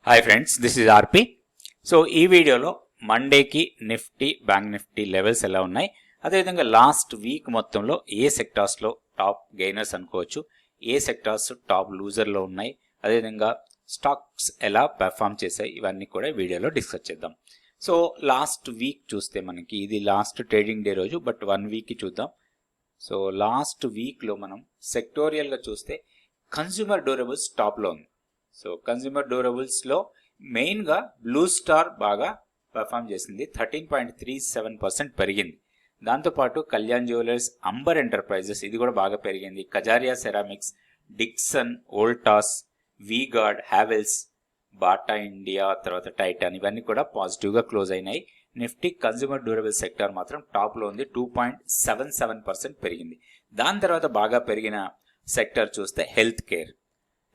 Hi friends, this is RP. So ఈ వీడియోలో మండేకి Nifty, bank Nifty levels ఎలా ఉన్నాయి, అదేవిధంగా లాస్ట్ వీక్ మొత్తంలో ఏ సెక్టార్స్లో టాప్ గెయినర్స్ అనుకోవచ్చు, ఏ సెక్టార్స్ టాప్ లూజర్లో ఉన్నాయి, అదేవిధంగా స్టాక్స్ ఎలా పెర్ఫామ్ చేశాయి, ఇవన్నీ కూడా వీడియోలో డిస్కస్ చేద్దాం. సో లాస్ట్ వీక్ చూస్తే మనకి ఇది లాస్ట్ ట్రేడింగ్ డే రోజు, బట్ 1 వీక్కి చూద్దాం. సో లాస్ట్ వీక్లో మనం సెక్టోరియల్గా చూస్తే కన్స్యూమర్ డ్యూరబుల్స్ టాప్లో ఉంది. సో కన్స్యూమర్ డ్యూరబుల్స్లో మెయిన్గా బ్లూ స్టార్ బాగా పర్ఫామ్ చేసింది, 13.37% పెరిగింది. దాంతోపాటు కళ్యాణ్ జ్యువెలర్స్, అంబర్ ఎంటర్ప్రైజెస్ ఇది కూడా బాగా పెరిగింది. Kajaria ceramics, Dixon, Voltas, V Guard, Havells, Bata India, తర్వాత టైటాన్ ఇవన్నీ కూడా పాజిటివ్గా క్లోజ్ అయినాయి. నిఫ్టీ కన్స్యూమర్ డ్యూరబుల్ సెక్టార్ మాత్రం టాప్లో ఉంది, 2.77% పెరిగింది. దాని తర్వాత బాగా పెరిగిన సెక్టర్ చూస్తే హెల్త్ కేర్.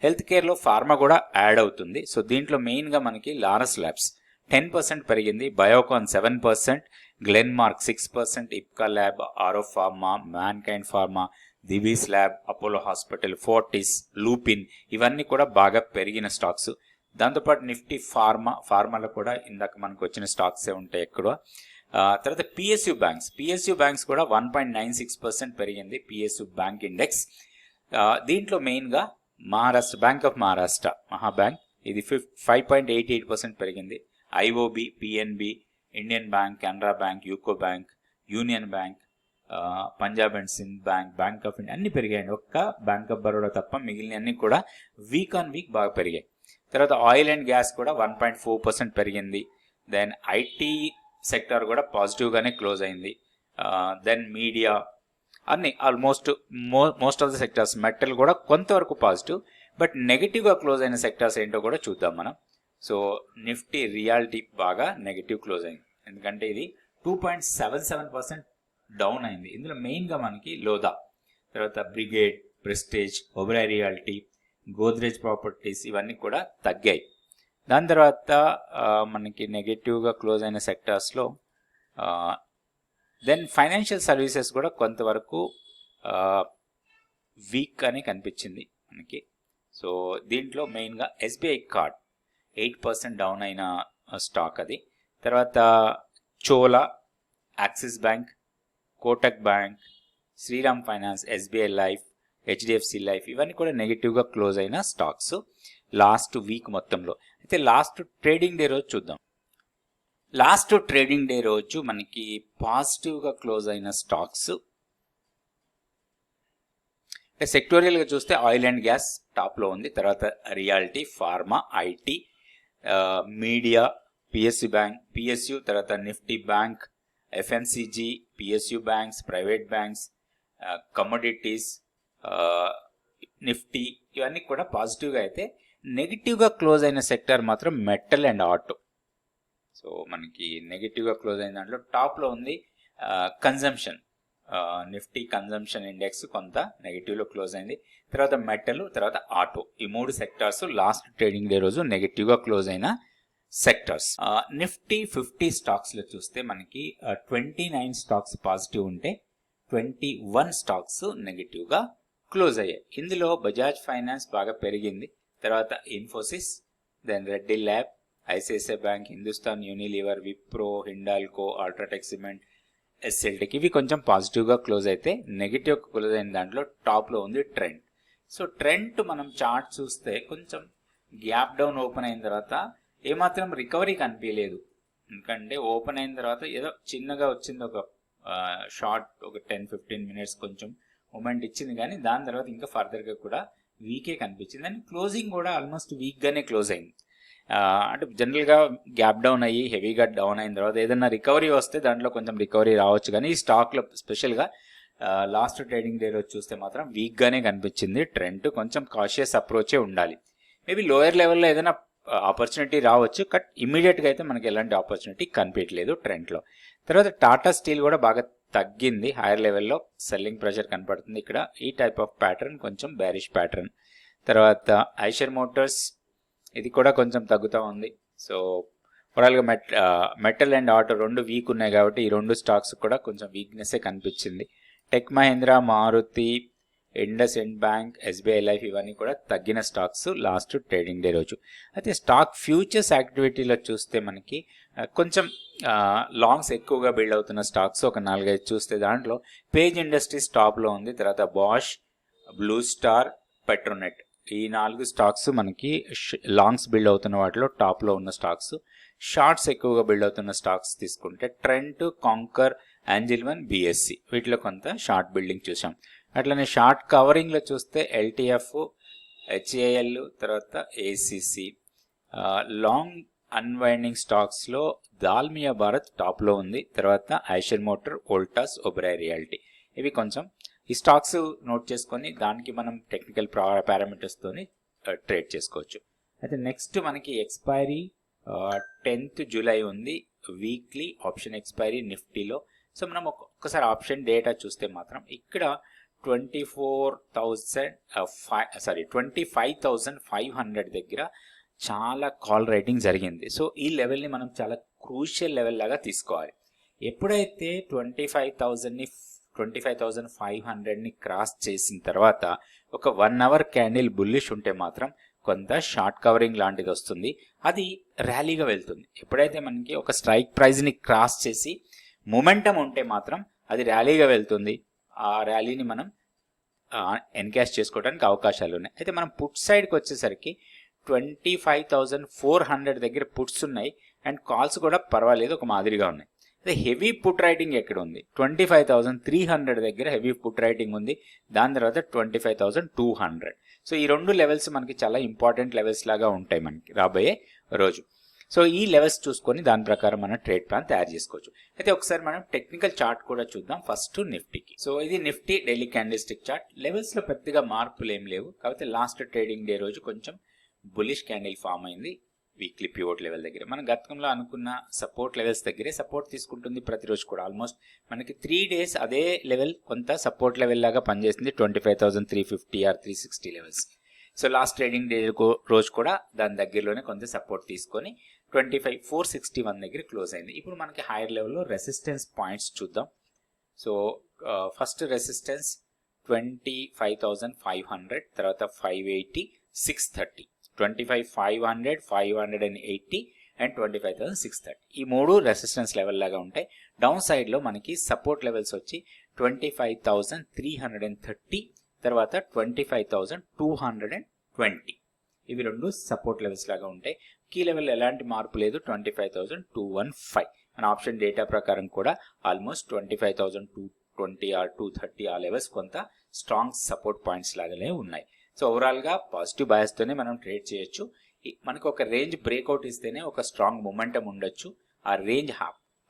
హెల్త్ కేర్లో ఫార్మా కూడా యాడ్ అవుతుంది. సో దీంట్లో మెయిన్గా మనకి లారస్ ల్యాబ్స్ 10% పెరిగింది, Biocon 7%, Glenmark 6%, Ipca lab, Auro pharma, Mankind pharma, Divi's lab, Apollo hospital, Fortis, Lupin ఇవన్నీ కూడా బాగా పెరిగిన స్టాక్స్. దాంతోపాటు నిఫ్టీ ఫార్మాలో కూడా ఇందాక మనకు వచ్చిన స్టాక్సే ఉంటాయి ఎక్కువ. తర్వాత పిఎస్యు బ్యాంక్స్ కూడా 1.96% పెరిగింది. పిఎస్యు బ్యాంక్ ఇండెక్స్ దీంట్లో మెయిన్గా మహారాష్ట్ర బ్యాంక్ ఆఫ్ మహారాష్ట్ర మహాబ్యాంక్ ఇది 5.88% పెరిగింది. IOB, PNB, Indian bank, Canara bank, UCO bank, union bank, Punjab and Sindh bank, bank of India అన్ని పెరిగాయండి. ఒక్క బ్యాంక్ ఆఫ్ బరోడా తప్ప మిగిలిన అన్ని కూడా వీక్ ఆన్ వీక్ బాగా పెరిగాయి. తర్వాత ఆయిల్ అండ్ గ్యాస్ కూడా 1.4% పెరిగింది. దెన్ ఐటీ సెక్టర్ కూడా పాజిటివ్గానే క్లోజ్ అయింది. దెన్ మీడియా అన్ని almost most of the sectors, metal కూడా కొంతవరకు పాజిటివ్, బట్ నెగిటివ్గా క్లోజ్ అయిన సెక్టార్స్ ఏంటో కూడా చూద్దాం మనం. సో నిఫ్టీ రియాలిటీ బాగా నెగిటివ్ క్లోజ్ అయింది, ఎందుకంటే ఇది 2.77% డౌన్ అయింది. ఇందులో మెయిన్గా మనకి లోదా, తర్వాత brigade, prestige, Oberoi reality, Godrej properties ఇవన్నీ కూడా తగ్గాయి. దాని తర్వాత మనకి నెగిటివ్గా క్లోజ్ అయిన సెక్టార్స్లో దెన్ ఫైనాన్షియల్ సర్వీసెస్ కూడా కొంతవరకు వీక్ అని కనిపించింది మనకి. సో దీంట్లో మెయిన్గా ఎస్బీఐ కార్డ్ 8% డౌన్ అయిన స్టాక్ అది. తర్వాత Chola, Axis bank, Kotak bank, Shriram finance, SBI life, HDFC life ఇవన్నీ కూడా నెగిటివ్గా క్లోజ్ అయిన స్టాక్స్ లాస్ట్ వీక్ మొత్తంలో. అయితే లాస్ట్ ట్రేడింగ్ డే రోజు చూద్దాం. లాస్ట్ ట్రేడింగ్ డే రోజు మనకి పాజిటివ్గా క్లోజ్ అయిన స్టాక్స్ అంటే సెక్టోరియల్గా చూస్తే ఆయిల్ అండ్ గ్యాస్ టాప్లో ఉంది. తర్వాత reality, pharma, IT, media, PSU bank, PSU, తర్వాత Nifty bank, FMCG, PSU banks, private banks, commodities, Nifty ఇవన్నీ కూడా పాజిటివ్గా అయితే నెగిటివ్గా క్లోజ్ అయిన సెక్టర్ మాత్రం మెటల్ అండ్ ఆటో. సో మనకి నెగిటివ్గా క్లోజ్ అయిన దాంట్లో టాప్లో ఉంది కన్జంప్షన్, నిఫ్టీ కన్జంప్షన్ ఇండెక్స్ కొంత నెగిటివ్లో క్లోజ్ అయింది. తర్వాత మెటల్, తర్వాత ఆటో ఈ 3 సెక్టార్స్ లాస్ట్ ట్రేడింగ్ డే రోజు నెగిటివ్గా క్లోజ్ అయిన సెక్టార్స్. నిఫ్టీ 50 స్టాక్స్లో చూస్తే మనకి 29 స్టాక్స్ పాజిటివ్ ఉంటే 21 స్టాక్స్ నెగిటివ్గా క్లోజ్ అయ్యాయి. ఇందులో బజాజ్ ఫైనాన్స్ బాగా పెరిగింది, తర్వాత Infosys, then Reddy lab, ICICI bank, Hindustan Unilever, Wipro, Hindalco, UltraTech cement, ఎస్ఎల్టెక్ ఇవి కొంచెం పాజిటివ్గా క్లోజ్ అయితే నెగిటివ్ క్లోజ్ అయిన దాంట్లో టాప్లో ఉంది ట్రెండ్. సో ట్రెండ్ మనం చార్ట్ చూస్తే కొంచెం గ్యాప్ డౌన్ ఓపెన్ అయిన తర్వాత ఏమాత్రం రికవరీ కనిపించలేదు, ఎందుకంటే ఓపెన్ అయిన తర్వాత ఏదో చిన్నగా వచ్చింది, ఒక షార్ట్ ఒక 10-15 మినిట్స్ కొంచెం మూమెంట్ ఇచ్చింది, కానీ దాని తర్వాత ఇంకా ఫర్దర్గా కూడా వీకే కనిపించింది. అండ్ క్లోజింగ్ కూడా ఆల్మోస్ట్ వీక్గానే క్లోజ్ అయింది. అంటే జనరల్గా గ్యాప్ డౌన్ అయ్యి హెవీగా డౌన్ అయిన తర్వాత ఏదైనా రికవరీ వస్తే దాంట్లో కొంచెం రికవరీ రావచ్చు, కానీ ఈ స్టాక్లో స్పెషల్గా లాస్ట్ ట్రేడింగ్ డే రోజు చూస్తే మాత్రం వీక్గానే కనిపించింది. ట్రెండ్ కొంచెం కాషియస్ అప్రోచే ఉండాలి. మేబీ లోయర్ లెవెల్లో ఏదైనా ఆపర్చునిటీ రావచ్చు, బట్ ఇమీడియట్గా అయితే మనకి ఎలాంటి ఆపర్చునిటీ కనిపించలేదు ట్రెండ్లో. తర్వాత టాటా స్టీల్ కూడా బాగా తగ్గింది, హైయర్ లెవెల్లో సెల్లింగ్ ప్రెషర్ కనపడుతుంది. ఇక్కడ ఈ టైప్ ఆఫ్ ప్యాటర్న్ కొంచెం బ్యారిష్ ప్యాటర్న్. తర్వాత ఐషర్ మోటార్స్ ఇది కూడా కొంచెం తగ్గుతూ ఉంది. సో ఓవరాల్గా మెటల్ అండ్ ఆటో 2 వీక్ ఉన్నాయి కాబట్టి ఈ 2 స్టాక్స్ కూడా కొంచెం వీక్నెస్సే కనిపించింది. Tech Mahindra, Maruti, IndusInd bank, SBI life ఇవన్నీ కూడా తగ్గిన స్టాక్స్ లాస్ట్ ట్రేడింగ్ డే రోజు. అయితే స్టాక్ ఫ్యూచర్స్ యాక్టివిటీలో చూస్తే మనకి కొంచెం లాంగ్స్ ఎక్కువగా బిల్డ్ అవుతున్న స్టాక్స్ ఒక 4-5 చూస్తే దాంట్లో పేజ్ ఇండస్ట్రీస్ టాప్లో ఉంది. తర్వాత బాష్, బ్లూ స్టార్, పెట్రోనెట్ ఈ 4 స్టాక్స్ మనకి లాంగ్స్ బిల్డ్ అవుతున్న వాటిలో టాప్లో ఉన్న స్టాక్స్. షార్ట్స్ ఎక్కువగా బిల్డ్ అవుతున్న స్టాక్స్ తీసుకుంటే Trent, Concor, Angel One, BSE వీటిలో కొంత షార్ట్ బిల్డింగ్ చూసాం. అట్లనే షార్ట్ కవరింగ్లో చూస్తే ఎల్టీఎఫ్, హెచ్ఏఎల్, తర్వాత ఏసీసీ. లాంగ్ అన్వైండింగ్ స్టాక్స్లో దాల్మియా భారత్ టాప్లో ఉంది. తర్వాత ఐషర్ మోటార్, వోల్టాస్, ఒబెరాయ్ రియాలిటీ ఇవి కొంచెం ఈ స్టాక్స్ నోట్ చేసుకొని దానికి మనం టెక్నికల్ పారామీటర్స్తోని ట్రేడ్ చేసుకోవచ్చు. అయితే నెక్స్ట్ మనకి ఎక్స్పైరీ 10th జూలై ఉంది, వీక్లీ ఆప్షన్ ఎక్స్పైరీ నిఫ్టీలో. సో మనం ఒక్కసారి ఆప్షన్ డేటా చూస్తే మాత్రం ఇక్కడ 25,500 దగ్గర చాలా కాల్ రైటింగ్ జరిగింది. సో ఈ లెవెల్ని మనం చాలా క్రూషియల్ లెవెల్ లాగా తీసుకోవాలి. ఎప్పుడైతే 25,500ని క్రాస్ చేసిన తర్వాత ఒక 1 అవర్ క్యాండిల్ బుల్లిష్ ఉంటే మాత్రం కొంత షార్ట్ కవరింగ్ లాంటిది వస్తుంది, అది ర్యాలీగా వెళ్తుంది. ఎప్పుడైతే మనకి ఒక స్ట్రైక్ ప్రైజ్ని క్రాస్ చేసి మొమెంటం ఉంటే మాత్రం అది ర్యాలీగా వెళ్తుంది. ఆ ర్యాలీని మనం ఎన్కాష్ చేసుకోవడానికి అవకాశాలు ఉన్నాయి. అయితే మనం పుట్ సైడ్కి వచ్చేసరికి 25,400 దగ్గర పుట్స్ ఉన్నాయి అండ్ కాల్స్ కూడా పర్వాలేదు, ఒక మాదిరిగా ఉన్నాయి. అదే హెవీ పుట్ రైటింగ్ ఎక్కడ ఉంది? 25,300 దగ్గర హెవీ పుట్ రైటింగ్ ఉంది. దాని తర్వాత 25,200. సో ఈ 2 లెవెల్స్ మనకి చాలా ఇంపార్టెంట్ లెవెల్స్ లాగా ఉంటాయి మనకి రాబోయే రోజు. సో ఈ లెవెల్స్ చూసుకొని దాని ప్రకారం మనం ట్రేడ్ ప్లాన్ తయారు చేసుకోవచ్చు. అయితే ఒకసారి మనం టెక్నికల్ చార్ట్ కూడా చూద్దాం ఫస్ట్ నిఫ్టీకి. సో ఇది Nifty daily candle stick chart. లెవెల్స్లో పెద్దగా మార్పులు ఏం లేవు, కాకపోతే లాస్ట్ ట్రేడింగ్ డే రోజు కొంచెం బులిష్ క్యాండిల్ ఫామ్ అయింది వీక్లీ పివోట్ లెవెల్ దగ్గర. మనం గతంలో అనుకున్న సపోర్ట్ లెవెల్స్ దగ్గరే సపోర్ట్ తీసుకుంటుంది ప్రతిరోజు కూడా. ఆల్మోస్ట్ మనకి 3 days అదే లెవెల్ కొంత సపోర్ట్ లెవెల్ లాగా పనిచేసింది, 25,350 or 360 levels. So last trading day రోజు కూడా దాని దగ్గరలోనే కొంత సపోర్ట్ తీసుకొని 25,461 దగ్గర క్లోజ్ అయింది. ఇప్పుడు మనకి హైయర్ లెవెల్లో రెసిస్టెన్స్ పాయింట్స్ చూద్దాం. సో ఫస్ట్ రెసిస్టెన్స్ 25,500, తర్వాత 580, 630, 25,500, 580 అండ్ 25,630 ఈ 3 రెసిస్టెన్స్ లెవెల్ లాగా ఉంటాయి. డౌన్ సైడ్లో మనకి సపోర్ట్ లెవెల్స్ వచ్చి 25,330, తర్వాత 25,220 ఇవి 2 సపోర్ట్ లెవెల్స్ లాగా ఉంటాయి. కీ లెవెల్ ఎలాంటి మార్పు లేదు, 25,215. మన ఆప్షన్ డేటా ప్రకారం కూడా ఆల్మోస్ట్ 25,220 ఆర్ 230 ఆ లెవెల్స్ కొంత స్ట్రాంగ్ సపోర్ట్ పాయింట్స్ లాగానే ఉన్నాయి. సో ఓవరాల్గా పాజిటివ్ బయాస్తోనే మనం ట్రేడ్ చేయొచ్చు. మనకు ఒక రేంజ్ బ్రేక్అవుట్ ఇస్తేనే ఒక స్ట్రాంగ్ మొమెంటం ఉండొచ్చు. ఆ రేంజ్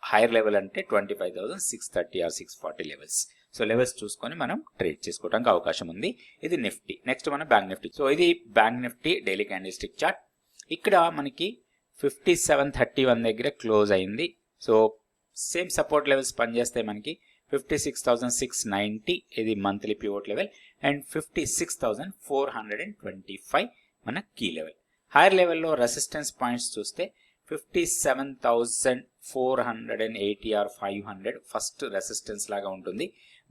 హైయర్ లెవెల్ అంటే 25,630 ఆర్ 640 లెవెల్స్. సో లెవెల్స్ చూసుకొని మనం ట్రేడ్ చేసుకోవడానికి అవకాశం ఉంది. ఇది నిఫ్టీ. నెక్స్ట్ మనం బ్యాంక్ నిఫ్టీ. సో ఇది bank Nifty daily candle stick chart. ఇక్కడ మనకి 5731 దగ్గర క్లోజ్ అయింది. సో సేమ్ సపోర్ట్ లెవెల్స్ పనిచేస్తాయి మనకి. 56,690 ఇది మంత్లీ పివోట్ లెవెల్ అండ్ 56,425 మన కీ లెవెల్. హైయర్ లెవెల్లో రెసిస్టెన్స్ పాయింట్స్ చూస్తే 57,480 ఆర్ 500 ఫస్ట్ రెసిస్టెన్స్ లాగా ఉంటుంది.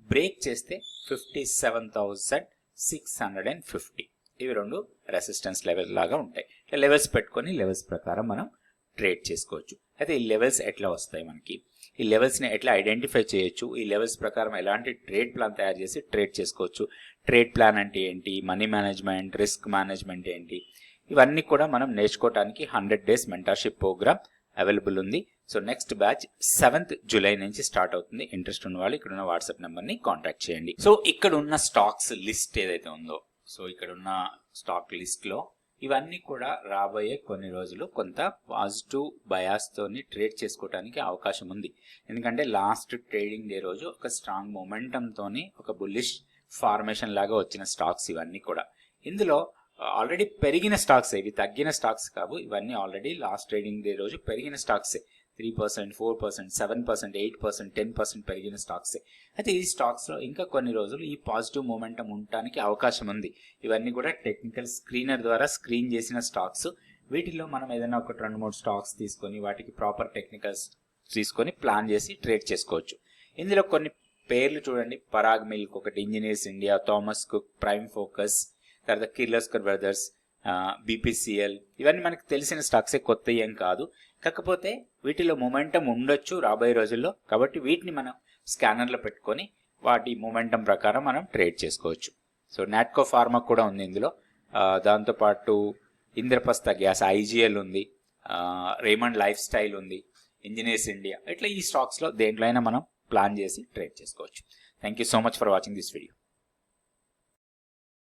బ్రేక్ చేస్తే 57,650 ఇవి 2 రెసిస్టెన్స్ లెవెల్ లాగా ఉంటాయి. లెవెల్స్ పెట్టుకొని లెవెల్స్ ప్రకారం మనం ట్రేడ్ చేసుకోవచ్చు. అయితే ఈ లెవెల్స్ ఎట్లా వస్తాయి మనకి, ఈ లెవెల్స్ని ఎట్లా ఐడెంటిఫై చేయొచ్చు, ఈ లెవెల్స్ ప్రకారం ఎలాంటి ట్రేడ్ ప్లాన్ తయారు చేసి ట్రేడ్ చేసుకోవచ్చు, ట్రేడ్ ప్లాన్ అంటే ఏంటి, మనీ మేనేజ్మెంట్, రిస్క్ మేనేజ్మెంట్ ఏంటి, ఇవన్నీ కూడా మనం నేర్చుకోవడానికి 100 days మెంటర్షిప్ ప్రోగ్రామ్ అవైలబుల్ ఉంది. So next batch 7th July నుంచి స్టార్ట్ అవుతుంది. ఇంట్రెస్ట్ ఉన్న వాళ్ళు ఇక్కడ ఉన్న వాట్సాప్ నెంబర్ని కాంటాక్ట్ చేయండి. సో ఇక్కడ ఉన్న స్టాక్స్ లిస్ట్ ఏదైతే ఉందో, సో ఇక్కడ ఉన్న స్టాక్ లిస్ట్లో ఇవన్నీ కూడా రాబోయే కొన్ని రోజులు కొంత పాజిటివ్ బయాస్తోని ట్రేడ్ చేసుకోవడానికి అవకాశం ఉంది. ఎందుకంటే లాస్ట్ ట్రేడింగ్ డే రోజు ఒక స్ట్రాంగ్ మొమెంటంతోని ఒక బుల్లిష్ ఫార్మేషన్ లాగా వచ్చిన స్టాక్స్ ఇవన్నీ కూడా. ఇందులో ఆల్రెడీ పెరిగిన స్టాక్స్, ఇవి తగ్గిన స్టాక్స్ కావు. ఇవన్నీ ఆల్రెడీ లాస్ట్ ట్రేడింగ్ డే రోజు పెరిగిన స్టాక్సే. 3%, 4%, 7%, 8%, 10% పెరిగిన స్టాక్సే. అయితే ఈ స్టాక్స్లో ఇంకా కొన్ని రోజులు ఈ పాజిటివ్ మూమెంటం ఉండటానికి అవకాశం ఉంది. ఇవన్నీ కూడా టెక్నికల్ స్క్రీనర్ ద్వారా స్క్రీన్ చేసిన స్టాక్స్. వీటిలో మనం ఏదైనా ఒక 2-3 స్టాక్స్ తీసుకొని వాటికి ప్రాపర్ టెక్నికల్స్ తీసుకొని ప్లాన్ చేసి ట్రేడ్ చేసుకోవచ్చు. ఇందులో కొన్ని పేర్లు చూడండి, పరాగ్ మిల్క్ ఒకటి, engineers India, Thomas cook, prime focus, తర్వాత కిర్లోస్కర్ బ్రదర్స్, బీపీసీఎల్, ఇవన్నీ మనకు తెలిసిన స్టాక్సే, కొత్త ఏం కాదు. కాకపోతే వీటిలో మొమెంటం ఉండొచ్చు రాబోయే రోజుల్లో, కాబట్టి వీటిని మనం స్కానర్లో పెట్టుకొని వాటి మొమెంటం ప్రకారం మనం ట్రేడ్ చేసుకోవచ్చు. సో నాట్కో ఫార్మా కూడా ఉంది ఇందులో, దాంతోపాటు ఇంద్రప్రస్థ గ్యాస్, ఐజీఎల్ ఉంది, రేమండ్ లైఫ్ స్టైల్ ఉంది, ఇంజనీర్స్ ఇండియా, ఇట్లా ఈ స్టాక్స్లో దేంట్లో అయినా మనం ప్లాన్ చేసి ట్రేడ్ చేసుకోవచ్చు. Thank you so much for watching this video.